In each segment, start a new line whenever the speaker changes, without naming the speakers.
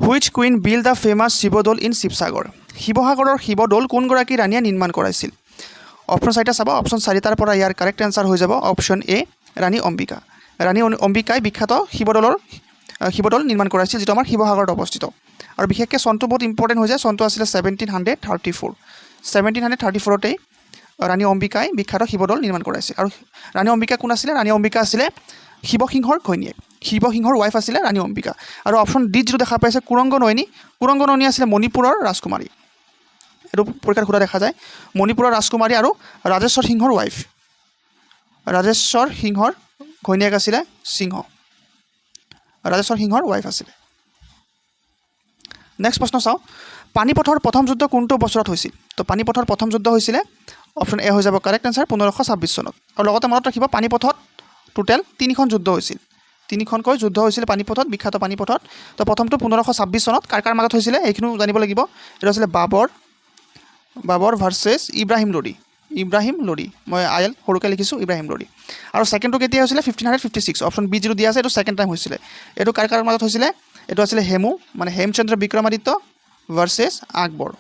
Which queen build the famous Sivadol in Sivasagar শিৱসাগৰৰ শিৱদৌল কোনগৰাকী ৰাণীয়ে নিৰ্মাণ কৰাইছিল অপশ্যন চাৰিটা চাব অপশ্যন চাৰিটাৰ পৰা ইয়াৰ কাৰেক্ট এনচাৰ হৈ যাব অপশ্যন এ ৰাণী অম্বিকা ৰাণী অম্বিকাই বিখ্যাত শিৱদৌল নিৰ্মাণ কৰাইছিল যিটো আমাৰ শিৱসাগৰত অৱস্থিত আৰু বিশেষকৈ চনটো বহুত ইম্পৰ্টেণ্ট হৈ যায় চনটো আছিলে 1734তেই ৰাণী অম্বিকাই বিখ্যাত শিৱদৌল নিৰ্মাণ কৰাইছিল আৰু ৰাণী অম্বিকা কোন আছিলে ৰাণী অম্বিকা আছিলে শিৱসিংহৰ ঘৈণীয়েক শিৱসিংহৰ ৱাইফ আছিলে ৰাণী অম্বিকা আৰু অপশ্যন ডি যিটো দেখা পাইছে কুৰংগ নয়নী আছিলে মণিপুৰৰ ৰাজকুমাৰী এইটো পৰীক্ষাত সোধা দেখা যায় মণিপুৰৰ ৰাজকুমাৰী আৰু ৰাজেশ্বৰ সিংহৰ ৱাইফ ৰাজেশ্বৰ সিংহৰ ঘৈণীয়েক আছিলে ৰাজেশ্বৰ সিংহৰ ৱাইফ আছিলে নেক্সট প্ৰশ্ন চাওঁ পানীপথৰ প্ৰথম যুদ্ধ কোনটো বছৰত হৈছিল তো পানীপথৰ প্ৰথম যুদ্ধ হৈছিলে অপশ্যন এ হৈ যাব কাৰেক্ট এনচাৰ 1526 চনত আৰু লগতে মনত ৰাখিব পানীপথত টোটেল 3খন যুদ্ধ হৈছিল 3খনকৈ যুদ্ধ হৈছিল পানীপথত বিখ্যাত পানীপথত তো প্ৰথমটো 1526 চনত কাৰ মাজত হৈছিলে এইখিনিও জানিব লাগিব এটা আছিলে বাবৰ ভাৰ্চেছ ইব্ৰাহিম লোডি মই আইএল সৰুকৈ লিখিছোঁ ইব্ৰাহিম লোডি আৰু ছেকেণ্ডটো কেতিয়া হৈছিলে 1556 অপশ্যন বি যিটো দিয়া আছে এইটো ছেকেণ্ড টাইম হৈছিলে এইটো কাৰ মাজত হৈছিলে এইটো আছিলে হেমচন্দ্ৰ বিক্ৰমাদিত্য ভাৰ্চেছ আকবৰ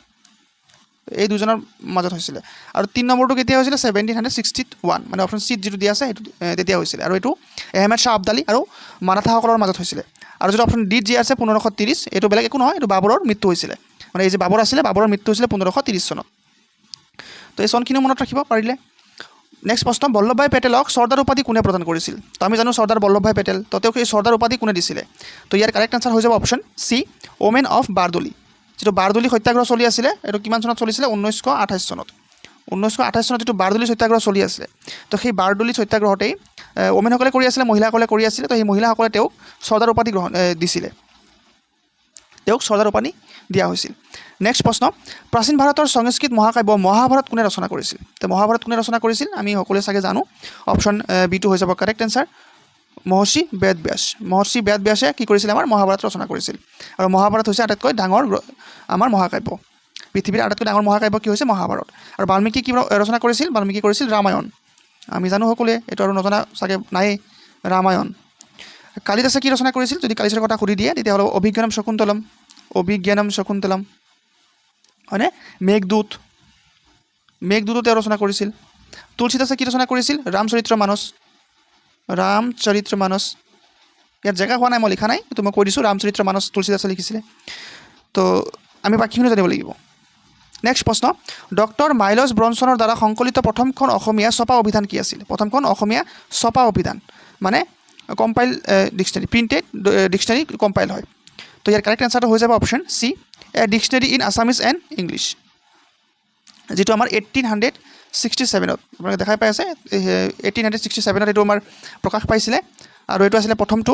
এই দুজনৰ মাজত হৈছিলে আৰু 3 নম্বৰটো কেতিয়া হৈছিলে 1761 মানে অপশ্যন চি যিটো দিয়া আছে সেইটো তেতিয়া হৈছিলে আৰু এইটো আহমেদ শ্বাহ আব্দালী আৰু মাৰাঠাসকলৰ মাজত হৈছিলে আৰু যিটো অপশ্যন ডি যি আছে 1530 এইটো বেলেগ একো নহয় এইটো বাবৰৰ মৃত্যু হৈছিলে মানে এই যে বাবৰ আছিলে বাবৰৰ মৃত্যু হৈছিলে 1530 চনত তো এই চনখিনিও মনত ৰাখিব পাৰিলে নেক্সট প্ৰশ্ন বল্লভভাই পেটেলক চৰ্দাৰ উপাধি কোনে প্ৰদান কৰিছিল তো আমি জানো চৰ্দাৰ বল্লভভাই পেটেল তো তেওঁক এই চৰ্দাৰ উপাধি কোনে দিছিলে তো ইয়াৰ কাৰেক্ট আনচাৰ হৈ যাব অপশ্যন চি ওমেন অফ বাৰদলি যিটো বাৰদলি সত্যাগ্ৰহ চলি আছিলে এইটো কিমান চনত চলিছিলে 1928 চনত যিটো বাৰদলি সত্যাগ্ৰহ চলি আছিলে তো সেই বাৰদলি সত্যাগ্ৰহতেই ওমেনসকলে কৰি আছিলে মহিলাসকলে কৰি আছিলে তো সেই মহিলাসকলে তেওঁক চৰ্দাৰ উপাধি দিছিলে তেওঁক চৰ্দাৰ উপাধি দিয়া হৈছিল নেক্সট প্ৰশ্ন প্ৰাচীন ভাৰতৰ সংস্কৃত মহাকাব্য মহাভাৰত কোনে ৰচনা কৰিছিল তো মহাভাৰত কোনে ৰচনা কৰিছিল আমি সকলোৱে চাগে জানো অপশ্যন বিটো হৈ যাব কাৰেক্ট এনচাৰ মহৰ্ষি বেদব্যাসে কি কৰিছিল আমাৰ মহাভাৰত ৰচনা কৰিছিল আৰু মহাভাৰত হৈছে আটাইতকৈ ডাঙৰ আমাৰ মহাকাব্য পৃথিৱীৰ আটাইতকৈ ডাঙৰ মহাকাব্য কি হৈছে মহাভাৰত আৰু বাল্মীকি কি ৰচনা কৰিছিল বাল্মীকি কৰিছিল ৰামায়ণ আমি জানো সকলোৱে এইটো আৰু নজনা চাগে নাই ৰামায়ণ কালিদাসে কি ৰচনা কৰিছিল যদি কালিদাসৰ কথা সুধি দিয়ে তেতিয়াহ'লে অভিজ্ঞানম শকুন্তলম হয়নে মেঘদূতো তেওঁ ৰচনা কৰিছিল তুলসীদাসে কি ৰচনা কৰিছিল ৰামচৰিত্ৰ মানস ইয়াত জেগা হোৱা নাই মই লিখা নাই তো মই কৈ দিছোঁ ৰামচৰিত্ৰ মানস তুলসীদাসে লিখিছিলে তো আমি বাকীখিনি জানিব লাগিব নেক্সট প্ৰশ্ন ডক্টৰ মাইলছ ব্ৰনছনৰ দ্বাৰা সংকলিত প্ৰথমখন অসমীয়া ছপা অভিধান কি আছিল প্ৰথমখন অসমীয়া ছপা অভিধান মানে compile dictionary printed dictionary compile হয় তো ইয়াৰ কাৰেক্ট এনচাৰটো হৈ যাব option C A dictionary in Assamese and English যিটো আমাৰ 1867ত আপোনালোকে দেখাই পাই আছে 1867ত এইটো আমাৰ প্ৰকাশ পাইছিলে আৰু এইটো আছিলে প্ৰথমটো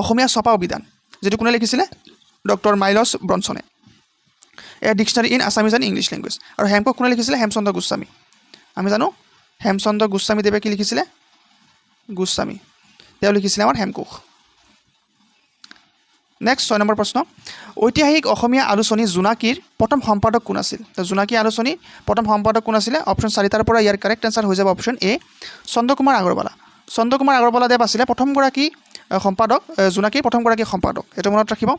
অসমীয়া ছপা অভিধান যিটো কোনে লিখিছিলে ডক্টৰ মাইলছ ব্ৰনছনে a dictionary in Assamese and English language আৰু হেমকোষ কোনে লিখিছিলে হেমচন্দ্ৰ গোস্বামী আমি জানো হেমচন্দ্ৰ গোস্বামীদেৱে কি লিখিছিলে তেওঁ লিখিছিলে আমাৰ হেমকোষ নেক্সট 6 নম্বৰ প্ৰশ্ন ঐতিহাসিক অসমীয়া আলোচনী জোনাকীৰ প্ৰথম সম্পাদক কোন আছিল তো জোনাকী আলোচনীৰ প্ৰথম সম্পাদক কোন আছিলে অপশ্যন 4টাৰ পৰা ইয়াৰ কাৰেক্ট এনচাৰ হৈ যাব অপশ্যন এ চন্দ্ৰকুমাৰ আগৰৱালাদেৱ আছিলে প্ৰথমগৰাকী সম্পাদক জোনাকীৰ প্ৰথমগৰাকী সম্পাদক এইটো মনত ৰাখিব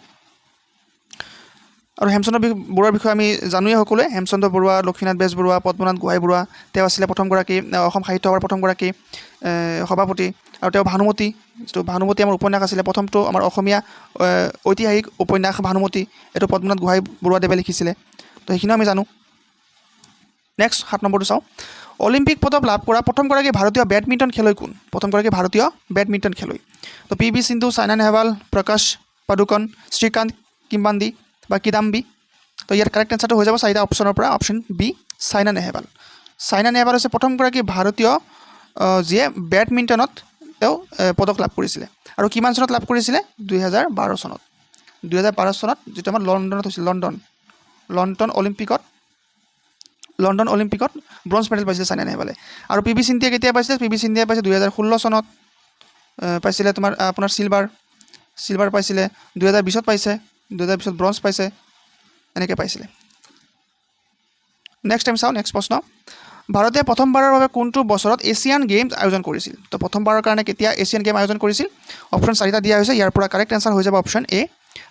আৰু হেমচন্দ্ৰ বৰুৱাৰ বিষয়ে আমি জানোৱেই সকলোৱে হেমচন্দ্ৰ বৰুৱা লক্ষ্মীনাথ বেজবৰুৱা পদ্মনাথ গোহাঁই বৰুৱা তেওঁ আছিলে প্ৰথমগৰাকী অসম সাহিত্য সভাৰ প্ৰথমগৰাকী সভাপতি আৰু তেওঁ ভানুমতী যিটো ভানুমতী আমাৰ উপন্যাস আছিলে প্ৰথমটো আমাৰ অসমীয়া ঐতিহাসিক উপন্যাস ভানুমতী এইটো পদ্মনাথ গোহাঁই বৰুৱাদেৱে লিখিছিলে তো সেইখিনিও আমি জানো নেক্সট 7 নম্বৰটো চাওঁ অলিম্পিক পদক লাভ কৰা প্ৰথমগৰাকী ভাৰতীয় বেডমিণ্টন খেলুৱৈ কোন প্ৰথমগৰাকী ভাৰতীয় বেডমিণ্টন খেলুৱৈ তো পি ভি সিন্ধু সাইনা নেহৱাল প্ৰকাশ পাডুকন শ্ৰীকান্ত কিদাম্বি তো ইয়াৰ কাৰেক্ট এনচাৰটো হৈ যাব 4টা অপশ্যনৰ পৰা অপশ্যন বি সাইনা নেহৱাল হৈছে প্ৰথমগৰাকী ভাৰতীয় যিয়ে বেডমিণ্টনত তেওঁ পদক লাভ কৰিছিলে আৰু কিমান চনত লাভ কৰিছিলে 2012 চনত যিটো আমাৰ লণ্ডনত হৈছিল লণ্ডন অলিম্পিকত ব্ৰঞ্জ মেডেল পাইছিলে সাইনা নেহৱালে আৰু পি ভি সিন্ধিয়ে কেতিয়া পাইছিলে 2016 চনত পাইছিলে তোমাৰ আপোনাৰ চিলভাৰ পাইছিলে 2020ত পাইছে 2020ত ব্ৰঞ্জ পাইছে এনেকৈ পাইছিলে নেক্সট প্ৰশ্ন ভাৰতে প্ৰথমবাৰৰ বাবে কোনটো বছৰত এছিয়ান গেমছ আয়োজন কৰিছিল তো প্ৰথমবাৰৰ কাৰণে কেতিয়া এছিয়ান গেম আয়োজন কৰিছিল অপশ্যন 4টা দিয়া হৈছে ইয়াৰ পৰা কাৰেক্ট এনচাৰ হৈ যাব অপশ্যন এ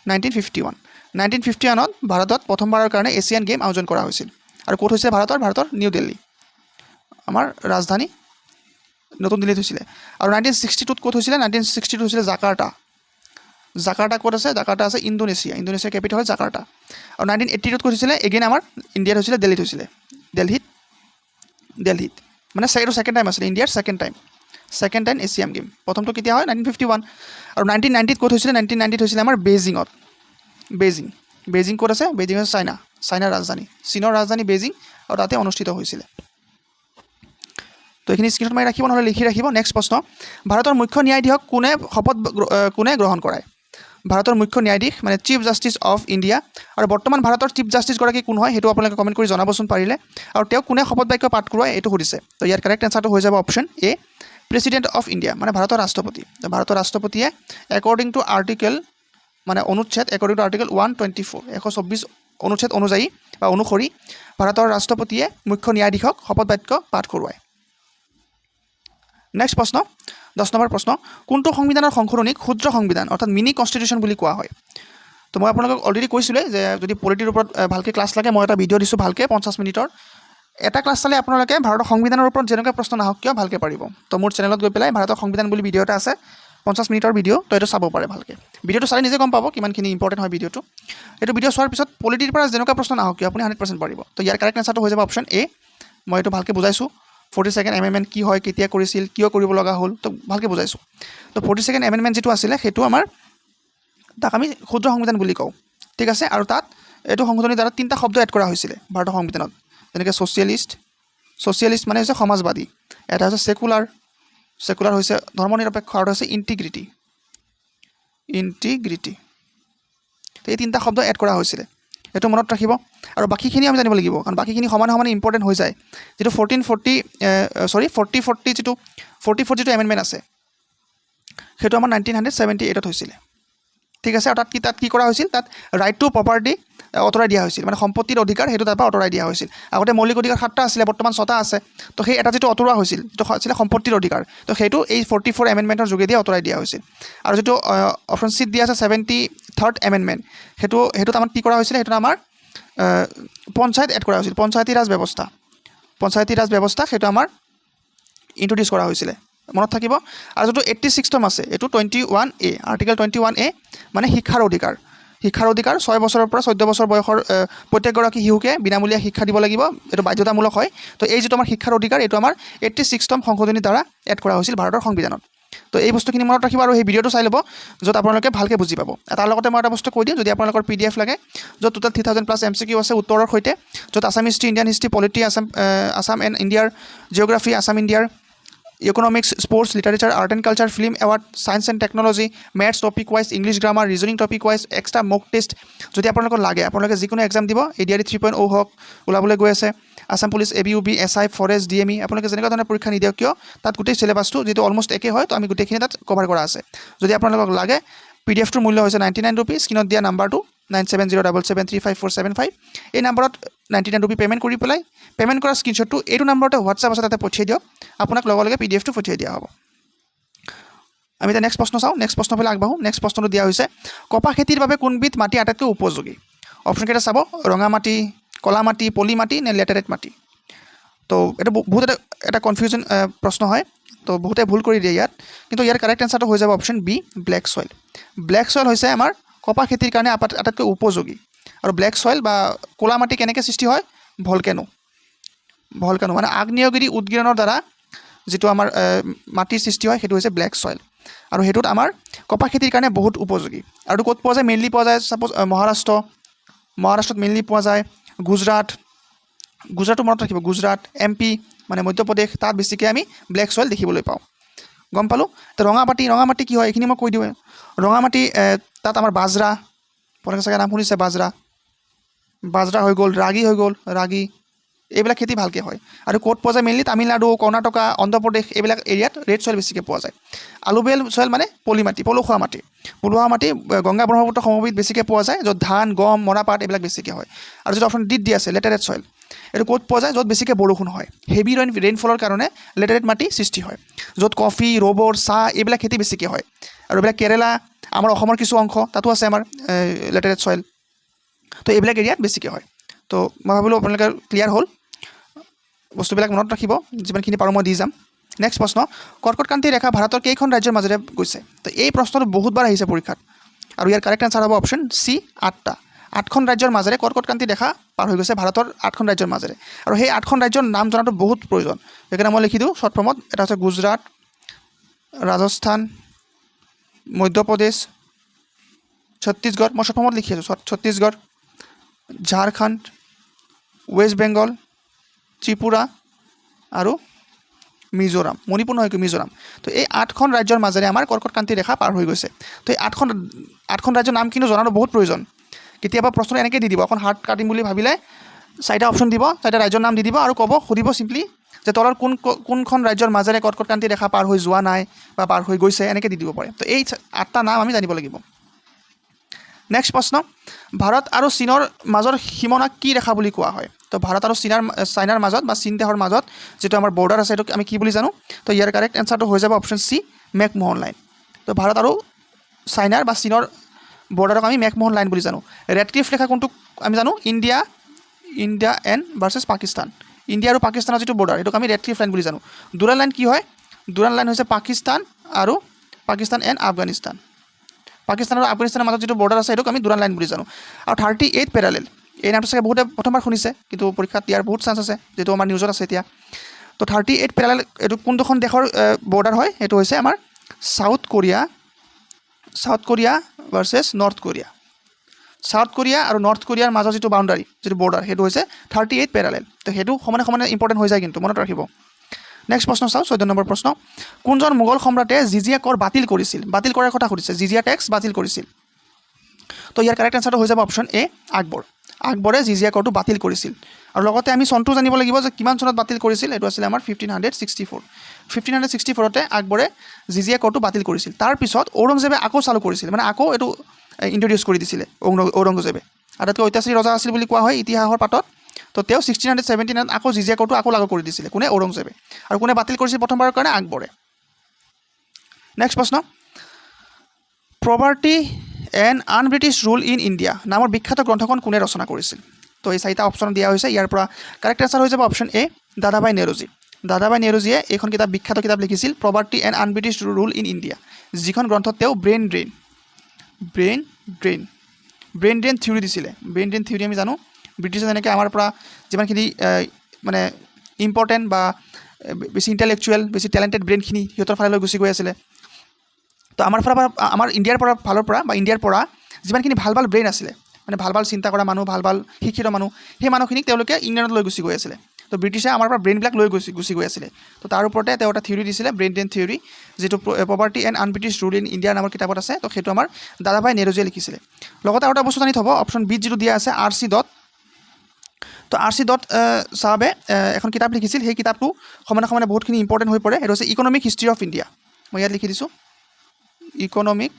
1951ত ভাৰতত প্ৰথমবাৰৰ কাৰণে এছিয়ান গেম আয়োজন কৰা হৈছিল আৰু ক'ত হৈছিলে ভাৰতৰ নিউ দিল্লী আমাৰ ৰাজধানী নতুন দিল্লীত হৈছিলে আৰু 1962ত ক'ত হৈছিলে 1962 হৈছিলে জাকাৰ্টা ক'ত আছে জাকাৰ্টা আছে ইণ্ডোনেছিয়াৰ কেপিটেল হয় জাকাৰ্টা আৰু 1982ত ক'ত হৈছিলে এগেইন আমাৰ ইণ্ডিয়াত হৈছিলে দিল্লীত হৈছিলে দিল্লীত মানে এইটো ছেকেণ্ড টাইম আছিলে ইণ্ডিয়াৰ ছেকেণ্ড টাইম এছিয়ান গেম প্ৰথমটো কেতিয়া হয় 1951 আৰু 1990ত ক'ত হৈছিলে 1990ত হৈছিলে আমাৰ বেইজিং ক'ত আছে বেইজিং হৈছে চাইনাৰ ৰাজধানী চীনৰ ৰাজধানী বেইজিং আৰু তাতে অনুষ্ঠিত হৈছিলে তো এইখিনি স্ক্ৰীণত মাৰি ৰাখিব নহ'লে লিখি ৰাখিব নেক্সট প্ৰশ্ন ভাৰতৰ মুখ্য ন্যায়াধীশক কোনে গ্ৰহণ কৰায় ভাৰতৰ মুখ্য ন্যায়াধীশ মানে চিফ জাষ্টিছ অফ ইণ্ডিয়া আৰু বৰ্তমান ভাৰতৰ চিফ জাষ্টিছগৰাকী কোন হয় সেইটো আপোনালোকে কমেণ্ট কৰি জনাবচোন পাৰিলে আৰু তেওঁক কোনে শপত বাক্য পাঠ কৰোৱায় এইটো সুধিছে তো ইয়াৰ কাৰেক্ট এনচাৰটো হৈ যাব option A president of India মানে ভাৰতৰ ৰাষ্ট্ৰপতিয়ে একৰ্ডিং টু আৰ্টিকেল মানে অনুচ্ছেদ একৰ্ডিং টু আৰ্টিকেল 124 অনুচ্ছেদ অনুযায়ী বা অনুসৰি ভাৰতৰ ৰাষ্ট্ৰপতিয়ে মুখ্য ন্যায়াধীশক শপত বাক্য পাঠ কৰোৱায় নেক্সট প্ৰশ্ন 10 নম্বৰ প্ৰশ্ন কোনটো সংবিধানৰ সংশোধনীক ক্ষুদ্ৰ সংবিধান অৰ্থাৎ মিনি কনষ্টিটিউশ্যন বুলি কোৱা হয় তো মই আপোনালোকক অলৰেডি কৈছিলোঁ যে যদি পলিটিৰ ওপৰত ভালকৈ ক্লাছ লাগে মই এটা ভিডিঅ' দিছোঁ ভালকৈ 50 মিনিটৰ এটা ক্লাছ চালে আপোনালোকে ভাৰতৰ সংবিধানৰ ওপৰত যেনেকুৱা প্ৰশ্ন নাহক কিয় ভালকৈ পাৰিব তো মোৰ চেনেলত গৈ পেলাই ভাৰতৰ সংবিধান বুলি ভিডিঅ' এটা আছে 50 মিনিটৰ ভিডিঅ' তো এইটো চাব পাৰে ভালকৈ ভিডিঅ'টো চালে নিজে গম পাব কিমানখিনি ইম্পৰ্টেণ্ট হয় ভিডিঅ'টো এইটো ভিডিঅ' চোৱাৰ পিছত পলিটিৰ পৰা যেনেকুৱা প্ৰশ্ন নাহক কিয় আপুনি 100% পাৰিব তো ইয়াৰ কাৰেক্ট এনচাৰটো হৈ যাব অপশ্যন এ মই এইটো ভালকৈ বুজাইছোঁ 42nd এমেণ্ডমেণ্ট কি হয় কেতিয়া কৰিছিল কিয় কৰিব লগা হ'ল তো ভালকৈ বুজাইছোঁ তো 42nd এমেণ্ডমেণ্ট যিটো আছিলে সেইটো আমাৰ তাক আমি ক্ষুদ্ৰ সংবিধান বুলি কওঁ ঠিক আছে আৰু তাত এইটো সংশোধনীৰ দ্বাৰা 3টা শব্দ এড কৰা হৈছিলে ভাৰতৰ সংবিধানত যেনেকৈ ছ'চিয়েলিষ্ট মানে হৈছে সমাজবাদী এটা হৈছে ছেকুলাৰ হৈছে ধৰ্ম নিৰপেক্ষ আৰু হৈছে ইণ্টিগ্ৰিটি তো এই 3টা শব্দ এড কৰা হৈছিলে এইটো মনত ৰাখিব আৰু বাকীখিনি আমি জানিব লাগিব কাৰণ বাকীখিনি সমানে ইম্পৰ্টেণ্ট হৈ যায় যিটো 44 যিটো এমেণ্ডমেণ্ট আছে সেইটো আমাৰ 1978ত হৈছিলে ঠিক আছে আৰু তাত কি কৰা হৈছিল তাত ৰাইট টু প্ৰপাৰ্টি আঁতৰাই দিয়া হৈছিল মানে সম্পত্তিৰ অধিকাৰ সেইটো তাৰ পৰা আঁতৰাই দিয়া হৈছিল আগতে মৌলিক অধিকাৰ 7টা আছিলে বৰ্তমান 6টা আছে তো সেই এটা যিটো আঁতৰোৱা হৈছিল যিটো আছিলে সম্পত্তিৰ অধিকাৰ তো সেইটো এই 44 এমেণ্ডমেণ্টৰ যোগেদি আঁতৰাই দিয়া হৈছিল আৰু যিটো অপশ্যন চিত দিয়া আছে 73rd এমেণ্ডমেণ্ট সেইটো আমাৰ কি কৰা হৈছিলে সেইটো আমাৰ পঞ্চায়ত এড কৰা হৈছিল পঞ্চায়তী ৰাজ ব্যৱস্থা সেইটো আমাৰ ইণ্ট্ৰডিউচ কৰা হৈছিলে মনত থাকিব আৰু যিটো 86ম আছে এইটো 21A আৰ্টিকেল 21A মানে শিক্ষাৰ অধিকাৰ 6 বছৰৰ পৰা 14 বছৰ বয়সৰ প্ৰত্যেকগৰাকী শিশুকে বিনামূলীয়া শিক্ষা দিব লাগিব এইটো বাধ্যতামূলক হয় তো এই যিটো আমাৰ শিক্ষাৰ অধিকাৰ এইটো আমাৰ 86ম সংশোধনীৰ দ্বাৰা এড কৰা হৈছিল ভাৰতৰ সংবিধানত তো এই বস্তুখিনি মনত ৰাখিব আৰু সেই ভিডিঅ'টো চাই ল'ব য'ত আপোনালোকে ভালকৈ বুজি পাব তাৰ লগতে মই এটা বস্তু কৈ দিওঁ যদি আপোনালোকৰ PDF লাগে য'ত টোটেল 3000+ MCQ আছে উত্তৰৰ সৈতে য'ত Assam history Indian history polity Assam and ইণ্ডিয়াৰ জিঅ'গ্ৰাফী আছাম ইণ্ডিয়াৰ economics sports literature art and culture film award science and technology maths topic wise English grammar reasoning topic wise extra mock test যদি আপোনালোকৰ লাগে আপোনালোকে যিকোনো এক্সাম দিব ADRE 3.0 হওক ওলাবলৈ গৈ আছে Assam police ABUB SI forest DME আপোনালোকে যেনেকুৱা ধৰণৰ পৰীক্ষা নিদিয়ক কিয় তাত গোটেই চিলেবাছটো যিটো অলমষ্ট একে হয় তো আমি গোটেইখিনি তাত কভাৰ কৰা আছে যদি আপোনালোকক লাগে PDFটোৰ মূল্য হৈছে 99 ৰুপিজ স্ক্ৰীণত দিয়া নাম্বাৰটো 9707735475 এই নাম্বাৰত 99 ৰুপি পে'মেণ্ট কৰি পেলাই পে'মেণ্ট কৰা স্ক্ৰীণশ্বটটো এইটো নাম্বাৰতে হোৱাটছআপ আছে তাতে পঠিয়াই দিয়ক আপোনাক লগে PDFটো পঠিয়াই দিয়া হ'ব আমি এতিয়া নেক্সট প্ৰশ্ন চাওঁ নেক্সট প্ৰশ্ন ফালে আগবাঢ়োঁ নেক্সট প্ৰশ্নটো দিয়া হৈছে কপাহ খেতিৰ বাবে কোনবিধ মাটি আটাইতকৈ উপযোগী অপশ্যনকেইটা চাব ৰঙা মাটি কলা মাটি পলি মাটি নে লেটেৰেট মাটি তো এইটো বহুত এটা কনফিউজন প্ৰশ্ন হয় তো বহুতে ভুল কৰি দিয়ে ইয়াত কিন্তু ইয়াৰ কাৰেক্ট এনচাৰটো হৈ যাব অপশ্যন বি ব্লেক ছইল হৈছে আমাৰ কপাহ খেতিৰ কাৰণে আটাইতকৈ উপযোগী আৰু ব্লেক ছইল বা ক'লা মাটি কেনেকৈ সৃষ্টি হয় ভলকেনো মানে আগ্নেয়গিৰি উদগিৰণৰ দ্বাৰা যিটো আমাৰ মাটিৰ সৃষ্টি হয় সেইটো হৈছে ব্লেক ছইল আৰু সেইটোত আমাৰ কপাহ খেতিৰ কাৰণে বহুত উপযোগী আৰু ক'ত পোৱা যায় মেইনলি পোৱা যায় ছাপ'জ মহাৰাষ্ট্ৰত মেইনলি পোৱা যায় গুজৰাটটো মনত ৰাখিব গুজৰাট MP মানে মধ্যপ্ৰদেশ তাত বেছিকৈ আমি ব্লেক ছইল দেখিবলৈ পাওঁ গম পালোঁ তো ৰঙা মাটি কি হয় এইখিনি মই কৈ দিওঁ ৰঙা মাটি তাত আমাৰ বাজৰা আপোনালোকে চাগে নাম শুনিছে বাজৰা হৈ গ'ল ৰাগী এইবিলাক খেতি ভালকৈ হয় আৰু ক'ত পোৱা যায় মেইনলি তামিলনাডু কৰ্ণাটকা অন্ধ্ৰপ্ৰদেশ এইবিলাক এৰিয়াত ৰেড ছইল বেছিকৈ পোৱা যায় আলুবেল ছইল মানে পলসুৱা মাটি গংগা ব্ৰহ্মপুত্ৰ সমভূমিত বেছিকৈ পোৱা যায় য'ত ধান গম মৰাপাট এইবিলাক বেছিকৈ হয় আৰু যিটো অপশ্যন দি আছে লেটেৰেট ছইল এইটো ক'ত পোৱা যায় য'ত বেছিকৈ বৰষুণ হয় হেভি ৰেইনফলৰ কাৰণে লেটেৰেট মাটি সৃষ্টি হয় য'ত কফি ৰবৰ চাহ এইবিলাক খেতি বেছিকৈ হয় আৰু এইবিলাক কেৰেলা আমাৰ অসমৰ কিছু অংশ তাতো আছে আমাৰ লেটেৰেট চইল। তো এইবিলাক এৰিয়াত বেছিকৈ হয়। তো মই ভাবিলোঁ আপোনালোকে ক্লিয়াৰ হ'ল, বস্তুবিলাক মনত ৰাখিব, যিমানখিনি পাৰোঁ মই দি যাম। নেক্সট প্ৰশ্ন, কৰ্কটক্ৰান্তি ৰেখা ভাৰতৰ কেইখন ৰাজ্যৰ মাজেৰে গৈছে? তো এই প্ৰশ্নটো বহুতবাৰ আহিছে পৰীক্ষাত, আৰু ইয়াৰ কাৰেক্ট আনচাৰ হ'ব অপশ্যন চি 8টা। 8খন ৰাজ্যৰ মাজেৰে কৰ্কটক্ৰান্তি ৰেখা পাৰ হৈ গৈছে ভাৰতৰ 8খন ৰাজ্যৰ মাজেৰে, আৰু সেই 8খন ৰাজ্যৰ নাম জনাটো বহুত প্ৰয়োজন। সেইকাৰণে মই লিখি দিওঁ শ্বৰ্ট ফৰ্মত। এটা হৈছে গুজৰাট, ৰাজস্থান, মধ্যপ্ৰদেশ, ছত্তীশগড়, মই শ্বৰ্ট ফৰ্মত লিখি আছোঁ, ছত্তীশগড়, ঝাৰখণ্ড, ৱেষ্ট বেংগল, ত্ৰিপুৰা আৰু মিজোৰাম, মণিপুৰ নহয় কি মিজোৰাম। তো এই 8খন ৰাজ্যৰ মাজেৰে আমাৰ কৰ্কটক্ৰান্তি ৰেখা পাৰ হৈ গৈছে। তো এই 8খন ৰাজ্যৰ নাম কিন্তু জনাটো বহুত প্ৰয়োজন। কেতিয়াবা প্ৰশ্ন এনেকৈ দি দিব, অকণ হাৰ্ড কাটিম বুলি ভাবিলে 4টা অপশ্যন দিব, 4টা ৰাজ্যৰ নাম দি দিব আৰু সুধিব চিম্পলি যে তলৰ কোনখন ৰাজ্যৰ মাজেৰে কৰ্কটক্ৰান্তি ৰেখা পাৰ হৈ যোৱা নাই বা পাৰ হৈ গৈছে, এনেকৈ দি দিব পাৰে। তো এই 8টা নাম আমি জানিব লাগিব। নেক্সট প্ৰশ্ন, ভাৰত আৰু চীনৰ মাজৰ সীমানাক কি ৰেখা বুলি কোৱা হয়? তো ভাৰত আৰু চাইনাৰ মাজত বা চীন দেশৰ মাজত যিটো আমাৰ বৰ্ডাৰ আছে, এইটোক আমি কি বুলি জানো? তো ইয়াৰ কাৰেক্ট এনচাৰটো হৈ যাব অপশ্যন চি মেকমোহন লাইন। তো ভাৰত আৰু চাইনাৰ বা চীনৰ বৰ্ডাৰক আমি মেকমোহন লাইন বুলি জানো। ৰেড ক্লিফ ৰেখা কোনটোক আমি জানো? India and versus Pakistan, India আৰু পাকিস্তানৰ যিটো বৰ্ডাৰ, এইটোক আমি ৰেড ক্লিফ লাইন বুলি জানো। ডুৰাণ্ড লাইন কি হয়? ডুৰাণ্ড লাইন হৈছে পাকিস্তান এণ্ড আফগানিস্তান, পাকিস্তান আৰু আফগানিস্তানৰ মাজত যিটো বৰ্ডাৰ আছে, এইটোক আমি ডুৰাণ্ড লাইন বুলি জানো। আৰু 38 পেৰালেল, এই নামটো চাগে বহুতে প্ৰথমবাৰ শুনিছে, কিন্তু পৰীক্ষাত ইয়াৰ বহুত চান্স আছে, যিটো আমাৰ নিউজত আছে এতিয়া। তো 38 পেৰালেল এইটো কোনখন দেশৰ বৰ্ডাৰ হয়? এইটো হৈছে আমাৰ South Korea versus north Korea. South Korea আৰু নৰ্থ কোৰিয়াৰ মাজৰ যিটো বাউণ্ডাৰী, যিটো বৰ্ডাৰ, সেইটো হৈছে 38 পেৰালেল। তো সেইটো সমানে ইম্পৰ্টেণ্ট হৈ যায়, কিন্তু মনত ৰাখিব। নেক্সট প্ৰশ্ন চাওঁ, 14 নম্বৰ প্ৰশ্ন, কোনজন মোগল সম্ৰাটে জিজিয়া কৰ বাতিল কৰিছিল? বাতিল কৰাৰ কথা সুধিছে, জিজিয়া টেক্স বাতিল কৰিছিল। তো ইয়াৰ কাৰেক্ট এনচাৰটো হৈ যাব অপশ্যন এ আকবৰ। আকবৰে জিজিয়া কৰটো বাতিল কৰিছিল। আৰু লগতে আমি চনটো জানিব লাগিব যে কিমান চনত বাতিল কৰিছিল। এইটো আছিলে আমাৰ 1564। 1564তে আকবৰে জিজিয়া কৰটো বাতিল কৰিছিল। তাৰপিছত ঔৰংজেবে আকৌ চালু কৰিছিল, মানে আকৌ এইটো ইণ্ট্ৰডিউচ কৰি দিছিলে ঔৰংজেবে। আটাইতকৈ ঐতিহাসিক ৰজা আছিল বুলি কোৱা হয় ইতিহাসৰ পাতত। তো তেওঁ 1679 আকৌ জিজিয়া কৰটো আকৌ লাগু কৰি দিছিলে। কোনে? ঔৰংজেবে। আৰু কোনে বাতিল কৰিছিল প্ৰথমবাৰৰ কাৰণে? আকবৰে। নেক্সট প্ৰশ্ন, property and un-British rule in India নামৰ বিখ্যাত গ্ৰন্থখন কোনে ৰচনা কৰিছিল? তো এই 4টা অপশ্যন দিয়া হৈছে। ইয়াৰ পৰা কাৰেক্ট এনচাৰ হৈ যাব অপশ্যন এ দাদাভাই নেৰোজী। দাদাভাই নেৰোজীয়ে এইখন বিখ্যাত কিতাপ লিখিছিল, property and un-British rule in India, যিখন গ্ৰন্থত তেওঁ ব্ৰেইন ড্ৰেইন থিয়ৰী দিছিলে। ব্ৰেইন ড্ৰেইন থিয়ৰী আমি জানো, ব্ৰিটিছে যেনেকৈ আমাৰ পৰা যিমানখিনি মানে ইম্পৰ্টেণ্ট বা বেছি ইণ্টেলেকচুৱেল, বেছি টেলেণ্টেড ব্ৰেইনখিনি সিহঁতৰ ফাললৈ গুচি গৈ আছিলে। তো আমাৰ ফালৰ পৰা যিমানখিনি ভাল ব্ৰেইন আছিলে, মানে ভাল চিন্তা কৰা মানুহ, ভাল শিক্ষিত মানুহ, সেই মানুহখিনিক তেওঁলোকে ইংলেণ্ডত লৈ গুচি গৈ আছিলে। তো ব্ৰিটিছে আমাৰ পৰা ব্ৰেইনবিলাক লৈ গুচি গৈ আছিলে। তো তাৰ ওপৰতে তেওঁ এটা থিয়ৰী দিছিলে, ব্ৰেইন ড্ৰেইন থিয়ৰী, যিটো property and un-British rule in India নামৰ কিতাপত আছে। তো সেইটো আমাৰ দাদাভাই নেৰোজীয়ে লিখিছিলে। লগতে আৰু এটা বস্তু জানি থ'ব, অপশ্যন বিত যিটো দিয়া আছে R.C. দত্ত। তো R.C. দত্ত চাহাবে এখন কিতাপ লিখিছিল, সেই কিতাপটো সমানে বহুতখিনি ইম্পৰ্টেণ্ট হৈ পৰে। সেইটো হৈছে ইকনমিক হিষ্ট্ৰী অফ ইণ্ডিয়া। মই ইয়াত লিখি দিছোঁ, ইকনমিক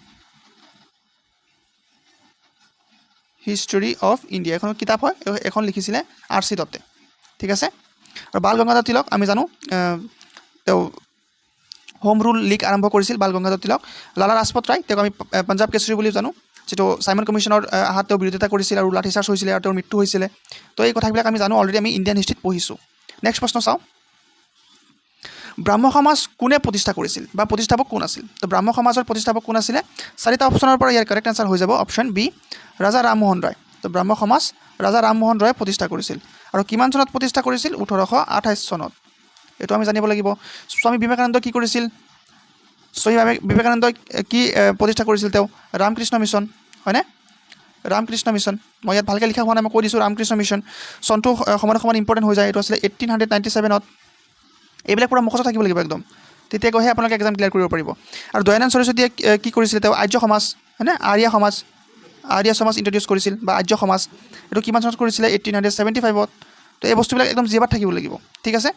হিষ্ট্ৰী অফ ইণ্ডিয়া, এখন কিতাপ হয়, এখন লিখিছিলে R.C. দত্তে। ঠিক আছে। আৰু বাল গংগাধৰ তিলক আমি জানো, তেওঁ হোম ৰুল লীগ আৰম্ভ কৰিছিল বাল গংগাধৰ তিলক। লালা ৰাজপথ ৰায়, তেওঁক আমি পঞ্জাৱ কেশৰী বুলি জানো, যিটো চাইমন কমিশ্যনৰ হাত তেওঁ বিৰোধিতা কৰিছিল আৰু লাঠিচাৰ্জ হৈছিলে আৰু তেওঁৰ মৃত্যু হৈছিলে। তো এই কথাবিলাক আমি জানো, অলৰেডি আমি ইণ্ডিয়ান হিষ্ট্ৰীত পঢ়িছোঁ। নেক্সট প্ৰশ্ন চাওঁ, ব্ৰাহ্ম সমাজ কোনে প্ৰতিষ্ঠা কৰিছিল বা প্ৰতিষ্ঠাপক কোন আছিল? তো ব্ৰাহ্ম সমাজৰ প্ৰতিষ্ঠাপক কোন আছিলে? 4টা অপশ্যনৰ পৰা ইয়াৰ কাৰেক্ট আনচাৰ হৈ যাব অপশ্যন বি ৰাজা ৰামমোহন ৰায়। তো ব্ৰাহ্ম সমাজ ৰাজা ৰামমোহন ৰায়ে প্ৰতিষ্ঠা কৰিছিল। আৰু কিমান চনত প্ৰতিষ্ঠা কৰিছিল? 1828 চনত। এইটো আমি জানিব লাগিব। স্বামী বিবেকানন্দই কি কৰিছিল? স্বামী বিবেকানন্দই কি প্ৰতিষ্ঠা কৰিছিল? তেওঁ ৰামকৃষ্ণ মিছন, হয়নে? ৰামকৃষ্ণ মিছন, মই ইয়াত ভালকৈ লিখা হোৱা নাই, মই কৈ দিছোঁ ৰামকৃষ্ণ মিছন। চনটো সমানে ইম্পৰ্টেণ্ট হৈ যায়। এইটো আছিলে 1897ত। এইবিলাক পূৰা মুখস্থ থাকিব লাগিব একদম, তেতিয়া গৈহে আপোনালোকে এক্সাম ক্লিয়াৰ কৰিব পাৰিব। আৰু দয়ানন্দ সৰস্বতীয়ে কি কৰিছিলে? তেওঁ আৰ্য সমাজ, হয়নে? আৰ্য সমাজ ইণ্ট্ৰডিউচ কৰিছিল, বা আৰ্য সমাজ। এইটো কিমান চনত কৰিছিলে? 1875ত। তো এই বস্তুবিলাক একদম জিয়াবাত থাকিব লাগিব। ঠিক আছে।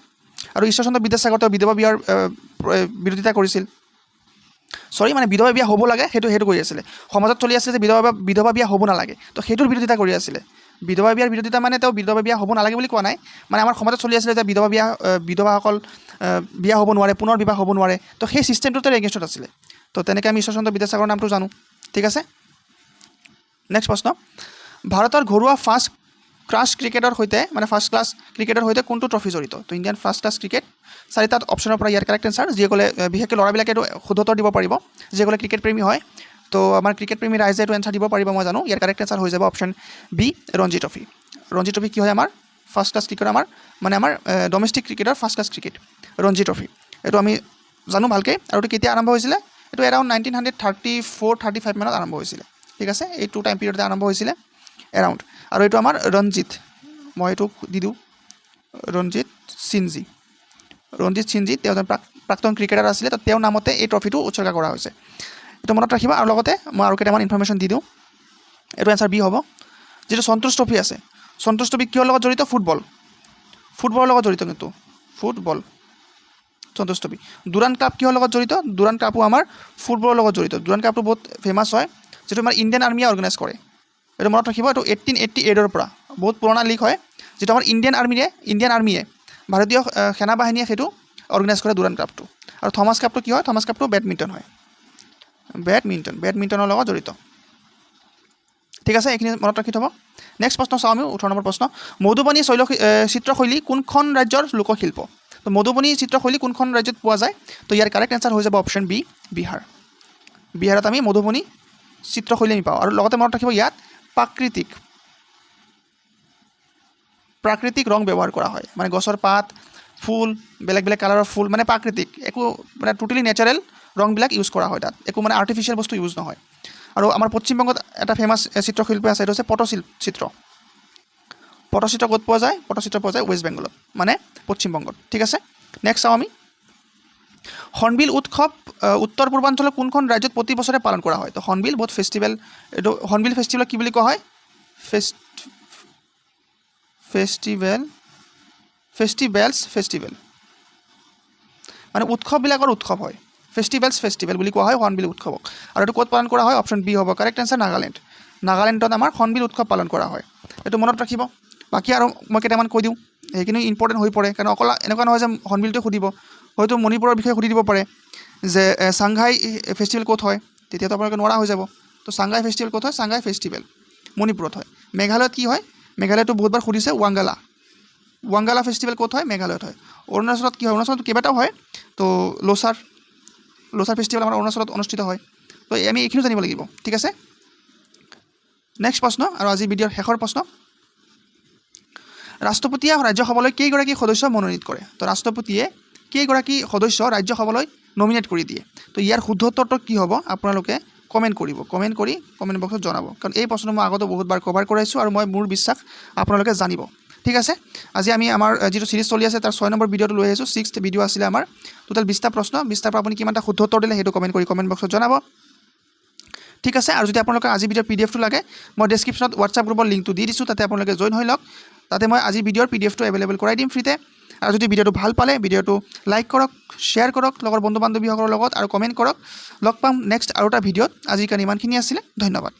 আৰু ঈশ্বৰচন্দ্ৰ বিদ্যাসাগৰ, তেওঁ বিধৱা বিয়াৰ বিৰোধিতা কৰিছিল। বিধৱা বিয়া হ'ব লাগে, সেইটো কৰি আছিলে। সমাজত চলি আছিলে যে বিধৱা বিয়া হ'ব নালাগে, তো সেইটোৰ বিৰোধিতা কৰি আছিলে। বিধৱা বিয়াৰ বিৰোধিতা মানে তেওঁ বিধৱা বিয়া হ'ব নালাগে বুলি কোৱা নাই, মানে আমাৰ সমাজত চলি আছিলে যে বিধৱাসকল বিয়া হ'ব নোৱাৰে, পুনৰ বিবাহ হ'ব নোৱাৰে। তো সেই ছিষ্টেমটোতে এগেইনষ্টত আছিলে। তো তেনেকৈ আমি ঈশ্বৰচন্দ্ৰ বিদ্যাসাগৰৰ নামটো জানো। ঠিক আছে। নেক্সট প্ৰশ্ন, ভাৰতৰ ঘৰুৱা ফাৰ্ষ্ট ক্লাছ ক্ৰিকেটৰ সৈতে কোনটো ট্ৰফি জড়িত? তো ইণ্ডিয়ান ফাৰ্ষ্ট ক্লাছ ক্ৰিকেট, চাৰিটাত অপশ্যনৰ পৰা ইয়াৰ কাৰেক্ট এনচাৰ। যিসকলে বিশেষকৈ ল'ৰাবিলাকে এইটো শুদ্ধতৰ দিব পাৰিব, যিসকলে ক্ৰিকেট প্ৰেমী হয়। তো আমাৰ ক্ৰিকেট প্ৰেমী ৰাইজে এইটো এনচাৰ দিব পাৰিব, মই জানো। ইয়াৰ কাৰেক্ট এনচাৰ হৈ যাব option B, Ranji trophy. Ranji trophy কি হয়? আমাৰ ফাৰ্ষ্ট ক্লাছ ক্ৰিকেট, আমাৰ ডমেষ্টিক ক্ৰিকেটৰ first class cricket Ranji trophy. এইটো আমি জানো ভালকৈ। আৰু এইটো কেতিয়া আৰম্ভ হৈছিলে? এইটো এৰাউণ্ড 1934-35 মানত আৰম্ভ হৈছিলে। ঠিক আছে, এইটো টাইম পিৰিয়ডতে আৰম্ভ হৈছিলে এৰাউণ্ড। আৰু এইটো আমাৰ ৰঞ্জিত, মই এইটো দি দিওঁ, ৰঞ্জিত সিনজি তেওঁ এজন প্ৰাক্তন ক্ৰিকেটাৰ আছিলে। তো তেওঁৰ নামতে এই ট্ৰফিটো উৎসৰ্গা কৰা হৈছে। এইটো মনত ৰাখিবা। আৰু লগতে মই আৰু কেইটামান ইনফৰমেশ্যন দি দিওঁ। এইটো এনচাৰ বি হ'ব। যিটো সন্তোষ ট্ৰফি আছে, সন্তোষ ট্ৰফি কিহৰ লগত জড়িত? ফুটবলৰ লগত জড়িত। কিন্তু ফুটবল সন্তোষ ট্ৰফি। ডুৰাণ্ড কাপ কিহৰ লগত জড়িত? ডুৰাণ্ড কাপো আমাৰ ফুটবলৰ লগত জড়িত। ডুৰাণ্ড কাপটো বহুত ফেমাছ হয়, যিটো আমাৰ ইণ্ডিয়ান আৰ্মিয়ে অৰ্গেনাইজ কৰে। এইটো মনত ৰাখিব। এইটো 1888 পৰা বহুত পুৰণা লীগ হয়, যিটো আমাৰ ইণ্ডিয়ান আৰ্মিয়ে ভাৰতীয় সেনা বাহিনীয়ে সেইটো অৰ্গেনাইজ কৰে ডুৰাণ্ড কাপটো। আৰু থমাছ কাপটো কি হয়? থমাছ কাপটো বেডমিণ্টন হয়, বেডমিণ্টনৰ লগত জড়িত। ঠিক আছে, এইখিনি মনত ৰাখি থ'ব। নেক্সট প্ৰশ্ন চাওঁ আমি, 18 নম্বৰ প্ৰশ্ন, মধুবনী চিত্ৰশৈলী কোনখন ৰাজ্যৰ লোকশিল্প? তো মধুবনী চিত্ৰশৈলী কোনখন ৰাজ্যত পোৱা যায়? তো ইয়াৰ কাৰেক্ট এনচাৰ হৈ যাব অপশ্যন বি, বিহাৰ। বিহাৰত আমি মধুবনী চিত্ৰশৈলী আমি পাওঁ। আৰু লগতে মনত ৰাখিব, ইয়াত প্ৰাকৃতিক ৰং ব্যৱহাৰ কৰা হয়। মানে গছৰ পাত, ফুল, বেলেগ বেলেগ কালাৰৰ ফুল, মানে প্ৰাকৃতিক, একো টোটেলি নেচাৰেল ৰংবিলাক ইউজ কৰা হয় তাত। একো আৰ্টিফিচিয়েল বস্তু ইউজ নহয়। আৰু আমাৰ পশ্চিমবংগত এটা ফেমাছ চিত্ৰশিল্পী আছে, এইটো হৈছে পটচিত্ৰ। পটচিত্ৰ ক'ত পোৱা যায়? পটচিত্ৰ পোৱা যায় ৱেষ্ট বেংগলত, মানে পশ্চিমবংগত। ঠিক আছে, নেক্সট চাওঁ আমি, হৰ্ণবিল উৎসৱ উত্তৰ পূৰ্বাঞ্চলৰ কোনখন ৰাজ্যত প্ৰতি বছৰে পালন কৰা হয়? তো হৰ্ণবিল বহুত ফেষ্টিভেল, এইটো হৰ্ণবিল ফেষ্টিভেল কি বুলি কোৱা হয়? ফেষ্টিভেল মানে উৎসৱবিলাকৰ উৎসৱ হয়। ফেষ্টিভেল বুলি কোৱা হয় হৰ্ণবিল উৎসৱক। আৰু এইটো ক'ত পালন কৰা হয়? অপশ্যন বি হ'ব কাৰেক্ট এনচাৰ, নাগালেণ্ডত আমাৰ হৰ্ণবিল উৎসৱ পালন কৰা হয়। এইটো মনত ৰাখিব। বাকী আৰু মই কেইটামান কৈ দিওঁ, সেইখিনি ইম্পৰ্টেণ্ট হৈ পৰে। কাৰণ অকল এনেকুৱা নহয় যে হৰ্ণবিলটো সুধিব, হয়তো মণিপুৰৰ বিষয়ে সুধি দিব পাৰে যে চাংঘাই ফেষ্টিভেল ক'ত হয়, তেতিয়াতো আপোনালোকে নোৱাৰা হৈ যাব। তো চাংঘাই ফেষ্টিভেল ক'ত হয়? চাংঘাই ফেষ্টিভেল মণিপুৰত হয়। মেঘালয়ত কি হয়? মেঘালয়তো বহুতবাৰ সুধিছে, ৱাংগালা ফেষ্টিভেল ক'ত হয়? মেঘালয়ত হয়। অৰুণাচলত কি হয়? অৰুণাচলত কেইবাটাও হয়। তো লোচাৰ ফেষ্টিভেল আমাৰ অৰুণাচলত অনুষ্ঠিত হয়। তো আমি এইখিনিও জানিব লাগিব। ঠিক আছে, নেক্সট প্ৰশ্ন, আৰু আজি ভিডিঅ'ৰ শেষৰ প্ৰশ্ন, ৰাষ্ট্ৰপতিয়ে ৰাজ্যসভালৈ কেইগৰাকী সদস্য মনোনীত কৰে? তো ৰাষ্ট্ৰপতিয়ে কেইগৰাকী সদস্য ৰাজ্যসভালৈ নমিনেট কৰি দিয়ে? তো ইয়াৰ শুদ্ধ উত্তৰটো কি হ'ব? আপোনালোকে কমেণ্ট কৰি কমেণ্ট বক্সত জনাব। কাৰণ এই প্ৰশ্ন মই আগতে বহুতবাৰ কভাৰ কৰাইছোঁ, আৰু মোৰ বিশ্বাস আপোনালোকে জানিব। ঠিক আছে, আজি আমি আমাৰ যিটো চিৰিজ চলি আছে তাৰ 6 নম্বৰ ভিডিঅ'টো লৈ আহিছোঁ। 6th ভিডিঅ' আছিলে আমাৰ। টোটেল 20টা প্ৰশ্ন, 20টাৰ পৰা আপুনি কিমানটা শুদ্ধ উত্তৰ দিলে সেইটো কমেণ্ট বক্সত জনাব। ঠিক আছে, আৰু যদি আপোনালোকে আজি ভিডিঅ'ৰ PDF টো লাগে, মই ডেছক্ৰিপশ্যনত হোৱাটছআপ গ্ৰুপৰ লিংকটো দি দিছোঁ, তাতে আপোনালোকে জইন হৈ লওক। তাতে মই আজি ভিডিঅ'ৰ PDF টো এভেইলেবল কৰাই দিম ফ্ৰীতে। আৰু যদি ভিডিঅ'টো ভাল পালে, ভিডিঅ'টো লাইক কৰক, শ্বেয়াৰ কৰক লগৰ বন্ধু বান্ধৱীসকলৰ লগত, আৰু কমেণ্ট কৰক। লগ পাম নেক্সট আৰু এটা ভিডিঅ'ত। আজিৰ কাৰণে ইমানখিনি আছিলে, ধন্যবাদ।